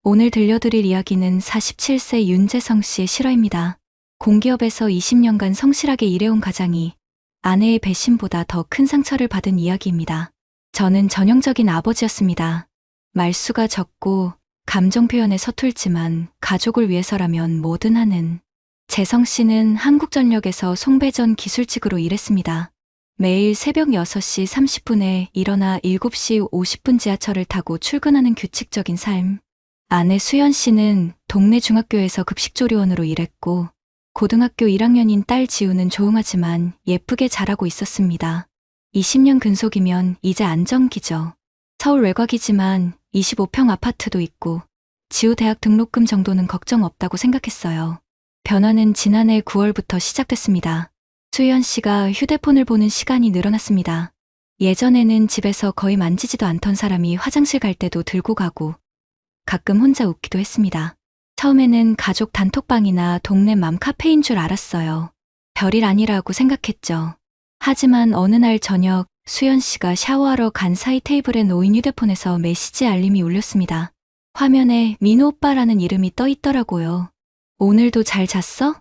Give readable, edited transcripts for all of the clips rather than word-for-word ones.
오늘 들려드릴 이야기는 47세 윤재성 씨의 실화입니다. 공기업에서 20년간 성실하게 일해온 가장이 아내의 배신보다 더 큰 상처를 받은 이야기입니다. 저는 전형적인 아버지였습니다. 말수가 적고 감정 표현에 서툴지만 가족을 위해서라면 뭐든 하는. 재성 씨는 한국전력에서 송배전 기술직으로 일했습니다. 매일 새벽 6시 30분에 일어나 7시 50분 지하철을 타고 출근하는 규칙적인 삶. 아내 수연 씨는 동네 중학교에서 급식조리원으로 일했고 고등학교 1학년인 딸 지우는 조용하지만 예쁘게 자라고 있었습니다. 20년 근속이면 이제 안정기죠. 서울 외곽이지만 25평 아파트도 있고 지우 대학 등록금 정도는 걱정 없다고 생각했어요. 변화는 지난해 9월부터 시작됐습니다. 수연 씨가 휴대폰을 보는 시간이 늘어났습니다. 예전에는 집에서 거의 만지지도 않던 사람이 화장실 갈 때도 들고 가고 가끔 혼자 웃기도 했습니다. 처음에는 가족 단톡방이나 동네 맘 카페인 줄 알았어요. 별일 아니라고 생각했죠. 하지만 어느 날 저녁 수연 씨가 샤워하러 간 사이 테이블에 놓인 휴대폰에서 메시지 알림이 울렸습니다. 화면에 민호 오빠라는 이름이 떠 있더라고요. 오늘도 잘 잤어?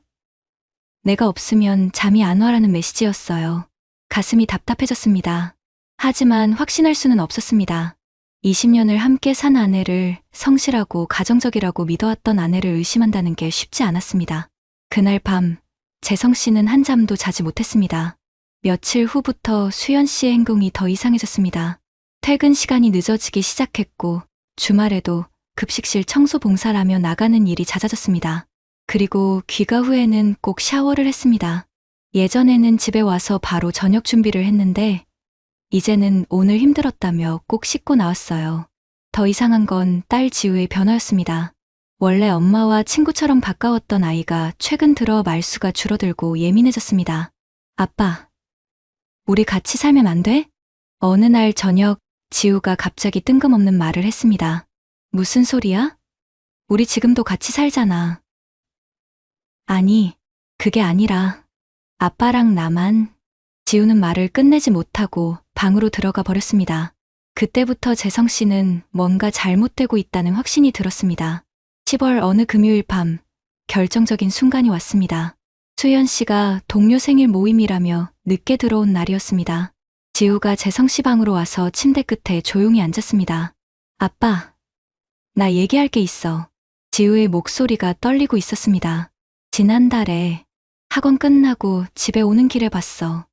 내가 없으면 잠이 안 와라는 메시지였어요. 가슴이 답답해졌습니다. 하지만 확신할 수는 없었습니다. 20년을 함께 산 아내를 성실하고 가정적이라고 믿어왔던 아내를 의심한다는 게 쉽지 않았습니다. 그날 밤 재성 씨는 한잠도 자지 못했습니다. 며칠 후부터 수연 씨의 행동이 더 이상해졌습니다. 퇴근 시간이 늦어지기 시작했고 주말에도 급식실 청소 봉사라며 나가는 일이 잦아졌습니다. 그리고 귀가 후에는 꼭 샤워를 했습니다. 예전에는 집에 와서 바로 저녁 준비를 했는데 이제는 오늘 힘들었다며 꼭 씻고 나왔어요. 더 이상한 건 딸 지우의 변화였습니다. 원래 엄마와 친구처럼 가까웠던 아이가 최근 들어 말수가 줄어들고 예민해졌습니다. 아빠, 우리 같이 살면 안 돼? 어느 날 저녁 지우가 갑자기 뜬금없는 말을 했습니다. 무슨 소리야? 우리 지금도 같이 살잖아. 아니, 그게 아니라 아빠랑 나만. 지우는 말을 끝내지 못하고 방으로 들어가 버렸습니다. 그때부터 재성 씨는 뭔가 잘못되고 있다는 확신이 들었습니다. 10월 어느 금요일 밤 결정적인 순간이 왔습니다. 수연 씨가 동료 생일 모임이라며 늦게 들어온 날이었습니다. 지우가 재성 씨 방으로 와서 침대 끝에 조용히 앉았습니다. 아빠, 나 얘기할 게 있어. 지우의 목소리가 떨리고 있었습니다. 지난달에 학원 끝나고 집에 오는 길에 봤어.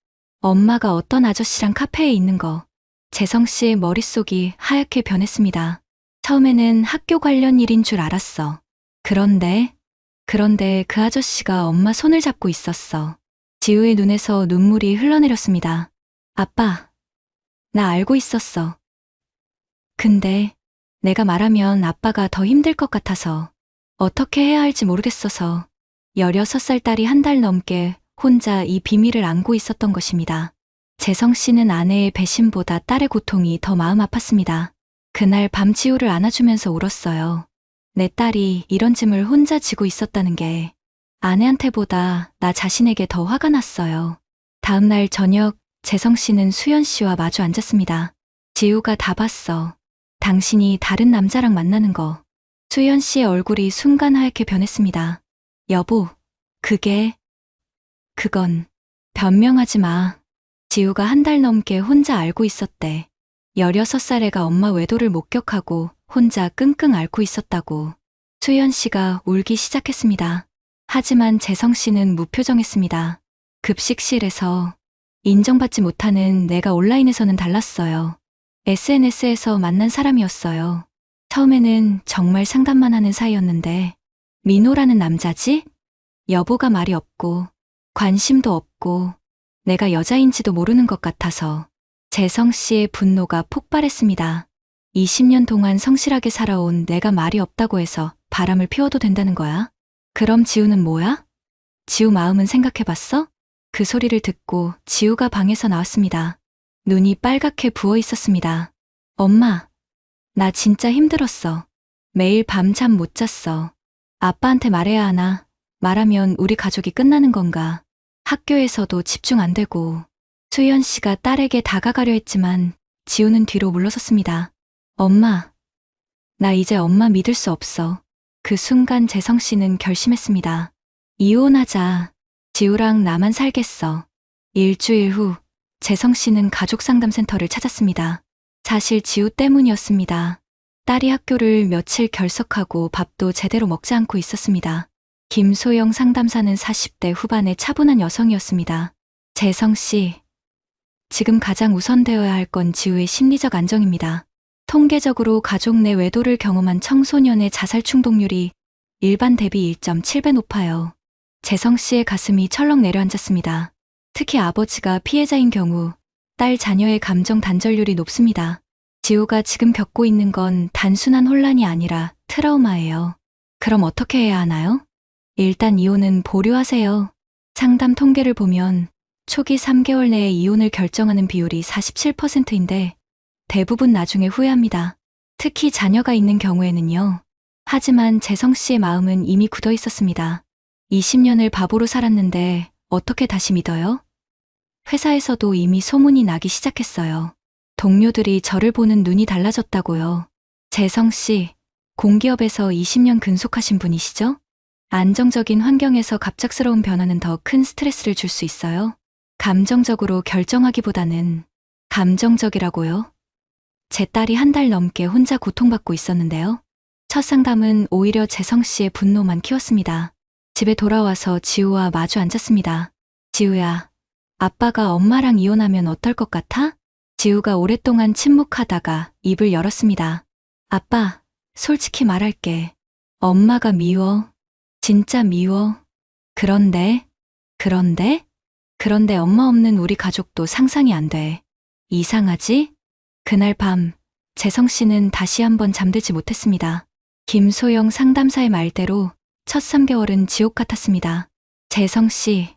엄마가 어떤 아저씨랑 카페에 있는 거. 재성 씨의 머릿속이 하얗게 변했습니다. 처음에는 학교 관련 일인 줄 알았어. 그런데 그 아저씨가 엄마 손을 잡고 있었어. 지우의 눈에서 눈물이 흘러내렸습니다. 아빠, 나 알고 있었어. 근데 내가 말하면 아빠가 더 힘들 것 같아서 어떻게 해야 할지 모르겠어서 16살 딸이 한 달 넘게 혼자 이 비밀을 안고 있었던 것입니다. 재성 씨는 아내의 배신보다 딸의 고통이 더 마음 아팠습니다. 그날 밤 지우를 안아주면서 울었어요. 내 딸이 이런 짐을 혼자 지고 있었다는 게 아내한테보다 나 자신에게 더 화가 났어요. 다음 날 저녁 재성 씨는 수연 씨와 마주 앉았습니다. 지우가 다 봤어. 당신이 다른 남자랑 만나는 거. 수연 씨의 얼굴이 순간 하얗게 변했습니다. 여보, 그건 변명하지 마. 지우가 한 달 넘게 혼자 앓고 있었대. 16살 애가 엄마 외도를 목격하고 혼자 끙끙 앓고 있었다고. 수연 씨가 울기 시작했습니다. 하지만 재성 씨는 무표정했습니다. 급식실에서 인정받지 못하는 내가 온라인에서는 달랐어요. SNS에서 만난 사람이었어요. 처음에는 정말 상담만 하는 사이였는데 민호라는 남자지? 여보가 말이 없고 관심도 없고 내가 여자인지도 모르는 것 같아서 재성 씨의 분노가 폭발했습니다. 20년 동안 성실하게 살아온 내가 말이 없다고 해서 바람을 피워도 된다는 거야? 그럼 지우는 뭐야? 지우 마음은 생각해봤어? 그 소리를 듣고 지우가 방에서 나왔습니다. 눈이 빨갛게 부어 있었습니다. 엄마, 나 진짜 힘들었어. 매일 밤 잠 못 잤어. 아빠한테 말해야 하나? 말하면 우리 가족이 끝나는 건가? 학교에서도 집중 안 되고. 수연 씨가 딸에게 다가가려 했지만 지우는 뒤로 물러섰습니다. 엄마, 나 이제 엄마 믿을 수 없어. 그 순간 재성 씨는 결심했습니다. 이혼하자. 지우랑 나만 살겠어. 일주일 후 재성 씨는 가족상담센터를 찾았습니다. 사실 지우 때문이었습니다. 딸이 학교를 며칠 결석하고 밥도 제대로 먹지 않고 있었습니다. 김소영 상담사는 40대 후반의 차분한 여성이었습니다. 재성 씨, 지금 가장 우선되어야 할 건 지우의 심리적 안정입니다. 통계적으로 가족 내 외도를 경험한 청소년의 자살 충동률이 일반 대비 1.7배 높아요. 재성 씨의 가슴이 철렁 내려앉았습니다. 특히 아버지가 피해자인 경우 딸 자녀의 감정 단절률이 높습니다. 지우가 지금 겪고 있는 건 단순한 혼란이 아니라 트라우마예요. 그럼 어떻게 해야 하나요? 일단 이혼은 보류하세요. 상담 통계를 보면 초기 3개월 내에 이혼을 결정하는 비율이 47%인데 대부분 나중에 후회합니다. 특히 자녀가 있는 경우에는요. 하지만 재성 씨의 마음은 이미 굳어 있었습니다. 20년을 바보로 살았는데 어떻게 다시 믿어요? 회사에서도 이미 소문이 나기 시작했어요. 동료들이 저를 보는 눈이 달라졌다고요. 재성 씨, 공기업에서 20년 근속하신 분이시죠? 안정적인 환경에서 갑작스러운 변화는 더 큰 스트레스를 줄 수 있어요. 감정적으로 결정하기보다는 감정적이라고요. 제 딸이 한 달 넘게 혼자 고통받고 있었는데요. 첫 상담은 오히려 재성 씨의 분노만 키웠습니다. 집에 돌아와서 지우와 마주 앉았습니다. 지우야, 아빠가 엄마랑 이혼하면 어떨 것 같아? 지우가 오랫동안 침묵하다가 입을 열었습니다. 아빠, 솔직히 말할게. 엄마가 미워. 진짜 미워. 그런데 엄마 없는 우리 가족도 상상이 안 돼. 이상하지? 그날 밤, 재성 씨는 다시 한번 잠들지 못했습니다. 김소영 상담사의 말대로 첫 3개월은 지옥 같았습니다. 재성 씨,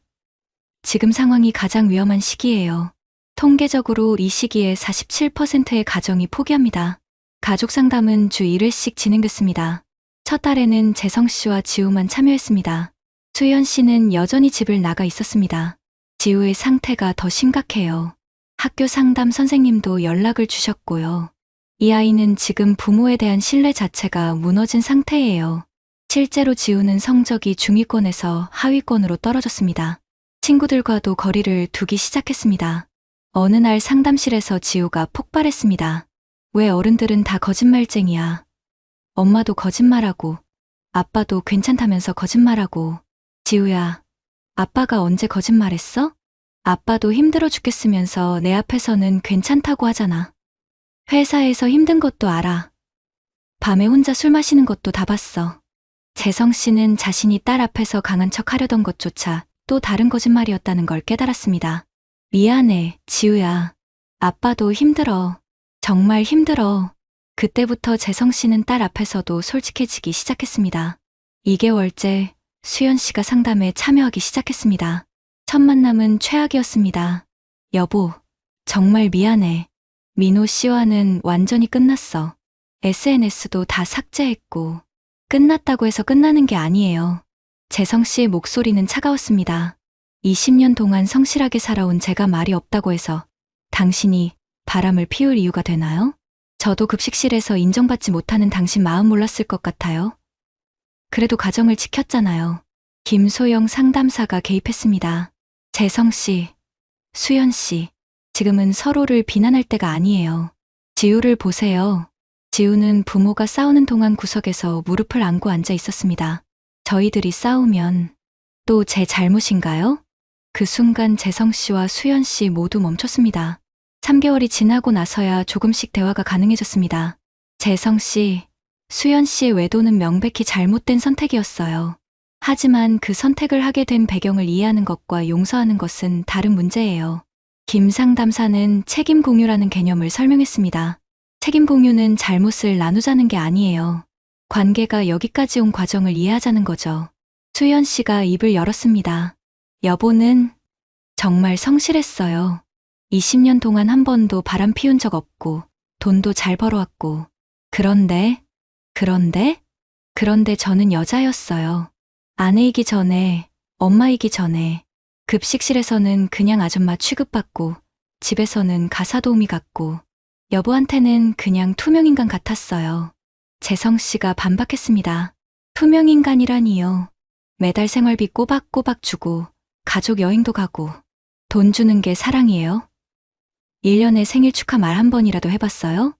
지금 상황이 가장 위험한 시기예요. 통계적으로 이 시기에 47%의 가정이 포기합니다. 가족 상담은 주 1회씩 진행됐습니다. 첫 달에는 재성 씨와 지우만 참여했습니다. 수연 씨는 여전히 집을 나가 있었습니다. 지우의 상태가 더 심각해요. 학교 상담 선생님도 연락을 주셨고요. 이 아이는 지금 부모에 대한 신뢰 자체가 무너진 상태예요. 실제로 지우는 성적이 중위권에서 하위권으로 떨어졌습니다. 친구들과도 거리를 두기 시작했습니다. 어느 날 상담실에서 지우가 폭발했습니다. 왜 어른들은 다 거짓말쟁이야. 엄마도 거짓말하고, 아빠도 괜찮다면서 거짓말하고. 지우야, 아빠가 언제 거짓말했어? 아빠도 힘들어 죽겠으면서 내 앞에서는 괜찮다고 하잖아. 회사에서 힘든 것도 알아. 밤에 혼자 술 마시는 것도 다 봤어. 재성 씨는 자신이 딸 앞에서 강한 척 하려던 것조차 또 다른 거짓말이었다는 걸 깨달았습니다. 미안해, 지우야. 아빠도 힘들어. 정말 힘들어. 그때부터 재성 씨는 딸 앞에서도 솔직해지기 시작했습니다. 2개월째 수연 씨가 상담에 참여하기 시작했습니다. 첫 만남은 최악이었습니다. 여보, 정말 미안해. 민호 씨와는 완전히 끝났어. SNS도 다 삭제했고. 끝났다고 해서 끝나는 게 아니에요. 재성 씨의 목소리는 차가웠습니다. 20년 동안 성실하게 살아온 제가 말이 없다고 해서 당신이 바람을 피울 이유가 되나요? 저도 급식실에서 인정받지 못하는 당신 마음 몰랐을 것 같아요. 그래도 가정을 지켰잖아요. 김소영 상담사가 개입했습니다. 재성 씨, 수연 씨, 지금은 서로를 비난할 때가 아니에요. 지우를 보세요. 지우는 부모가 싸우는 동안 구석에서 무릎을 안고 앉아 있었습니다. 저희들이 싸우면 또 제 잘못인가요? 그 순간 재성 씨와 수연 씨 모두 멈췄습니다. 3개월이 지나고 나서야 조금씩 대화가 가능해졌습니다. 재성 씨, 수연 씨의 외도는 명백히 잘못된 선택이었어요. 하지만 그 선택을 하게 된 배경을 이해하는 것과 용서하는 것은 다른 문제예요. 김 상담사는 책임 공유라는 개념을 설명했습니다. 책임 공유는 잘못을 나누자는 게 아니에요. 관계가 여기까지 온 과정을 이해하자는 거죠. 수연 씨가 입을 열었습니다. 여보는 정말 성실했어요. 20년 동안 한 번도 바람 피운 적 없고 돈도 잘 벌어왔고. 그런데 저는 여자였어요. 아내이기 전에, 엄마이기 전에. 급식실에서는 그냥 아줌마 취급받고 집에서는 가사도우미 같고 여보한테는 그냥 투명인간 같았어요. 재성 씨가 반박했습니다. 투명인간이라니요. 매달 생활비 꼬박꼬박 주고 가족 여행도 가고 돈 주는 게 사랑이에요? 1년에 생일 축하 말 한 번이라도 해봤어요?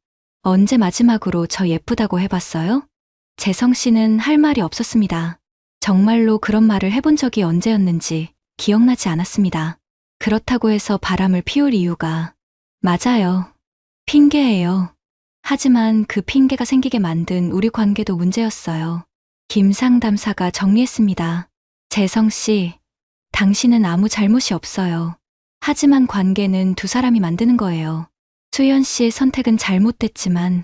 언제 마지막으로 저 예쁘다고 해봤어요? 재성 씨는 할 말이 없었습니다. 정말로 그런 말을 해본 적이 언제였는지 기억나지 않았습니다. 그렇다고 해서 바람을 피울 이유가 맞아요. 핑계예요. 하지만 그 핑계가 생기게 만든 우리 관계도 문제였어요. 김 상담사가 정리했습니다. 재성 씨, 당신은 아무 잘못이 없어요. 하지만 관계는 두 사람이 만드는 거예요. 수연 씨의 선택은 잘못됐지만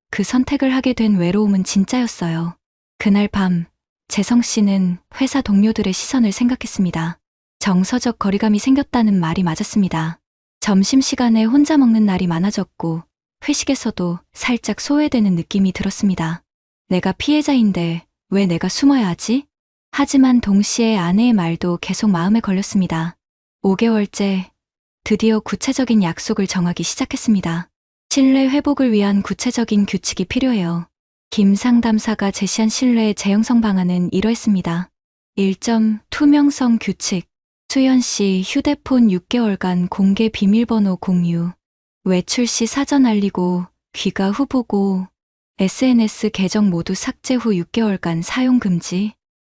그 선택을 하게 된 외로움은 진짜였어요. 그날 밤, 재성 씨는 회사 동료들의 시선을 생각했습니다. 정서적 거리감이 생겼다는 말이 맞았습니다. 점심시간에 혼자 먹는 날이 많아졌고 회식에서도 살짝 소외되는 느낌이 들었습니다. 내가 피해자인데 왜 내가 숨어야 하지? 하지만 동시에 아내의 말도 계속 마음에 걸렸습니다. 5개월째 드디어 구체적인 약속을 정하기 시작했습니다. 신뢰 회복을 위한 구체적인 규칙이 필요해요. 김 상담사가 제시한 신뢰 재형성 방안은 이러했습니다. 1점 투명성 규칙. 수연 씨 휴대폰 6개월간 공개 비밀번호 공유. 외출 시 사전 알리고 귀가 후 보고 SNS 계정 모두 삭제 후 6개월간 사용 금지.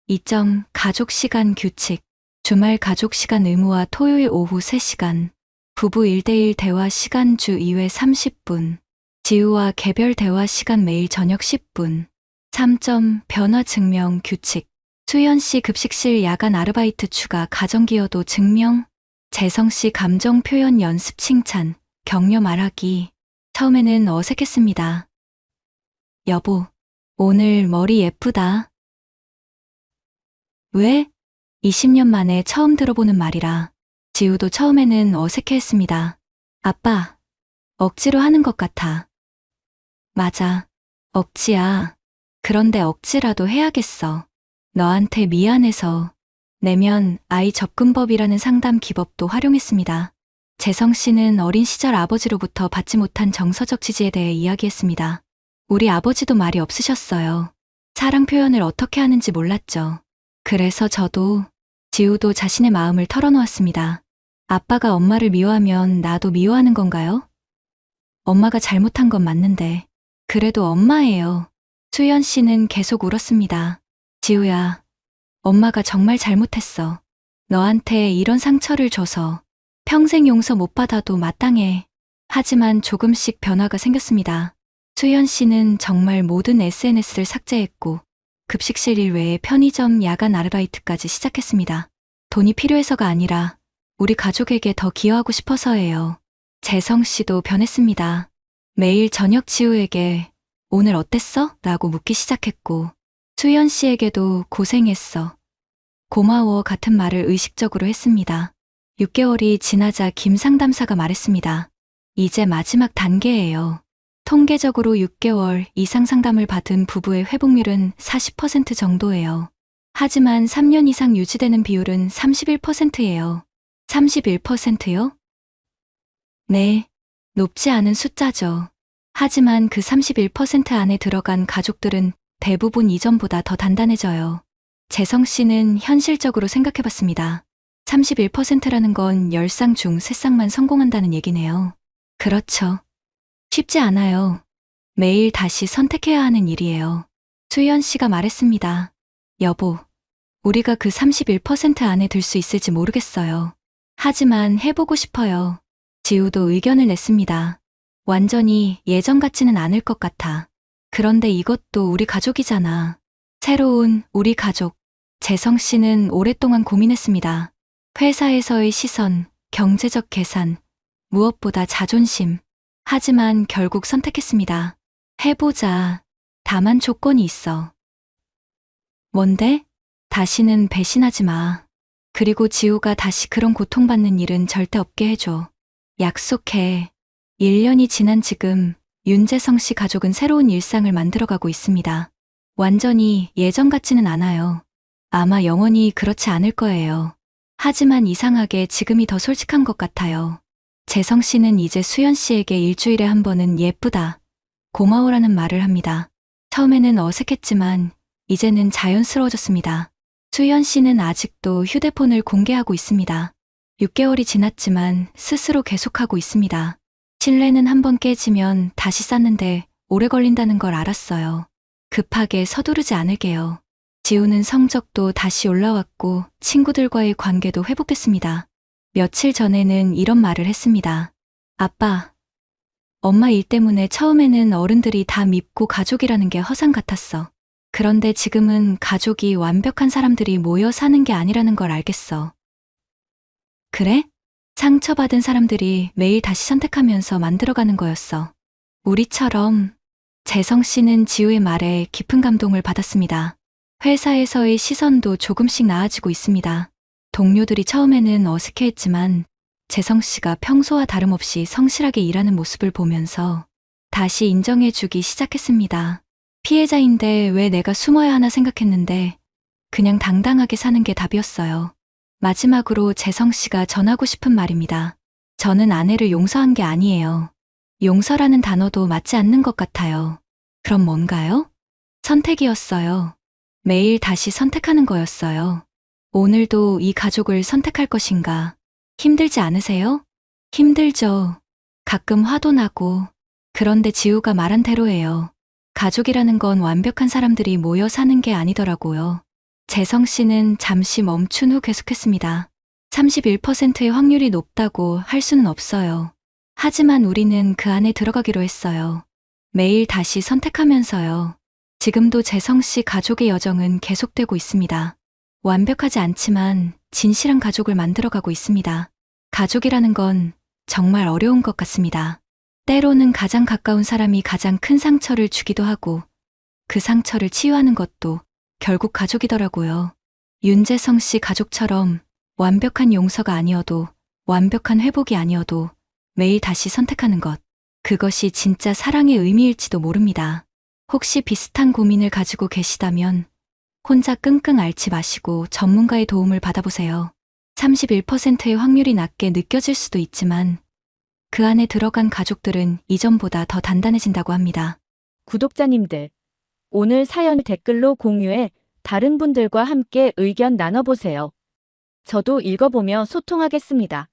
2점 가족 시간 규칙. 주말 가족 시간 의무화 토요일 오후 3시간. 부부 1대1 대화 시간 주 2회 30분. 지우와 개별 대화 시간 매일 저녁 10분. 3점 변화 증명 규칙. 수연 씨 급식실 야간 아르바이트 추가 가정기여도 증명. 재성 씨 감정 표현 연습 칭찬, 격려 말하기. 처음에는 어색했습니다. 여보, 오늘 머리 예쁘다. 왜? 20년 만에 처음 들어보는 말이라 지우도 처음에는 어색해했습니다. 아빠, 억지로 하는 것 같아. 맞아, 억지야. 그런데 억지라도 해야겠어. 너한테 미안해서. 내면 아이 접근법이라는 상담 기법도 활용했습니다. 재성 씨는 어린 시절 아버지로부터 받지 못한 정서적 지지에 대해 이야기했습니다. 우리 아버지도 말이 없으셨어요. 사랑 표현을 어떻게 하는지 몰랐죠. 그래서 저도, 지우도 자신의 마음을 털어놓았습니다. 아빠가 엄마를 미워하면 나도 미워하는 건가요? 엄마가 잘못한 건 맞는데 그래도 엄마예요. 수연 씨는 계속 울었습니다. 지우야, 엄마가 정말 잘못했어. 너한테 이런 상처를 줘서 평생 용서 못 받아도 마땅해. 하지만 조금씩 변화가 생겼습니다. 수연 씨는 정말 모든 SNS를 삭제했고 급식실 일 외에 편의점 야간 아르바이트까지 시작했습니다. 돈이 필요해서가 아니라 우리 가족에게 더 기여하고 싶어서예요. 재성 씨도 변했습니다. 매일 저녁 지우에게 오늘 어땠어? 라고 묻기 시작했고 수연 씨에게도 고생했어. 고마워 같은 말을 의식적으로 했습니다. 6개월이 지나자 김 상담사가 말했습니다. 이제 마지막 단계예요. 통계적으로 6개월 이상 상담을 받은 부부의 회복률은 40% 정도예요. 하지만 3년 이상 유지되는 비율은 31%예요. 31%요? 네, 높지 않은 숫자죠. 하지만 그 31% 안에 들어간 가족들은 대부분 이전보다 더 단단해져요. 재성 씨는 현실적으로 생각해봤습니다. 31%라는 건 10쌍 중 3쌍만 성공한다는 얘기네요. 그렇죠. 쉽지 않아요. 매일 다시 선택해야 하는 일이에요. 수연 씨가 말했습니다. 여보, 우리가 그 31% 안에 들 수 있을지 모르겠어요. 하지만 해보고 싶어요. 지우도 의견을 냈습니다. 완전히 예전 같지는 않을 것 같아. 그런데 이것도 우리 가족이잖아. 새로운 우리 가족. 재성 씨는 오랫동안 고민했습니다. 회사에서의 시선, 경제적 계산, 무엇보다 자존심. 하지만 결국 선택했습니다. 해보자. 다만 조건이 있어. 뭔데? 다시는 배신하지 마. 그리고 지우가 다시 그런 고통받는 일은 절대 없게 해줘. 약속해. 1년이 지난 지금 윤재성 씨 가족은 새로운 일상을 만들어가고 있습니다. 완전히 예전 같지는 않아요. 아마 영원히 그렇지 않을 거예요. 하지만 이상하게 지금이 더 솔직한 것 같아요. 재성 씨는 이제 수연 씨에게 일주일에 한 번은 예쁘다, 고마워라는 말을 합니다. 처음에는 어색했지만 이제는 자연스러워졌습니다. 수현 씨는 아직도 휴대폰을 공개하고 있습니다. 6개월이 지났지만 스스로 계속하고 있습니다. 신뢰는 한번 깨지면 다시 쌓는데 오래 걸린다는 걸 알았어요. 급하게 서두르지 않을게요. 지우는 성적도 다시 올라왔고 친구들과의 관계도 회복됐습니다. 며칠 전에는 이런 말을 했습니다. 아빠, 엄마 일 때문에 처음에는 어른들이 다 밉고 가족이라는 게 허상 같았어. 그런데 지금은 가족이 완벽한 사람들이 모여 사는 게 아니라는 걸 알겠어. 그래? 상처받은 사람들이 매일 다시 선택하면서 만들어가는 거였어. 우리처럼. 재성 씨는 지우의 말에 깊은 감동을 받았습니다. 회사에서의 시선도 조금씩 나아지고 있습니다. 동료들이 처음에는 어색해했지만 재성 씨가 평소와 다름없이 성실하게 일하는 모습을 보면서 다시 인정해주기 시작했습니다. 피해자인데 왜 내가 숨어야 하나 생각했는데 그냥 당당하게 사는 게 답이었어요. 마지막으로 재성 씨가 전하고 싶은 말입니다. 저는 아내를 용서한 게 아니에요. 용서라는 단어도 맞지 않는 것 같아요. 그럼 뭔가요? 선택이었어요. 매일 다시 선택하는 거였어요. 오늘도 이 가족을 선택할 것인가? 힘들지 않으세요? 힘들죠. 가끔 화도 나고. 그런데 지우가 말한 대로예요. 가족이라는 건 완벽한 사람들이 모여 사는 게 아니더라고요. 재성 씨는 잠시 멈춘 후 계속했습니다. 31%의 확률이 높다고 할 수는 없어요. 하지만 우리는 그 안에 들어가기로 했어요. 매일 다시 선택하면서요. 지금도 재성 씨 가족의 여정은 계속되고 있습니다. 완벽하지 않지만 진실한 가족을 만들어가고 있습니다. 가족이라는 건 정말 어려운 것 같습니다. 때로는 가장 가까운 사람이 가장 큰 상처를 주기도 하고 그 상처를 치유하는 것도 결국 가족이더라고요. 윤재성 씨 가족처럼 완벽한 용서가 아니어도 완벽한 회복이 아니어도 매일 다시 선택하는 것. 그것이 진짜 사랑의 의미일지도 모릅니다. 혹시 비슷한 고민을 가지고 계시다면 혼자 끙끙 앓지 마시고 전문가의 도움을 받아보세요. 31%의 확률이 낮게 느껴질 수도 있지만 그 안에 들어간 가족들은 이전보다 더 단단해진다고 합니다. 구독자님들, 오늘 사연 댓글로 공유해 다른 분들과 함께 의견 나눠보세요. 저도 읽어보며 소통하겠습니다.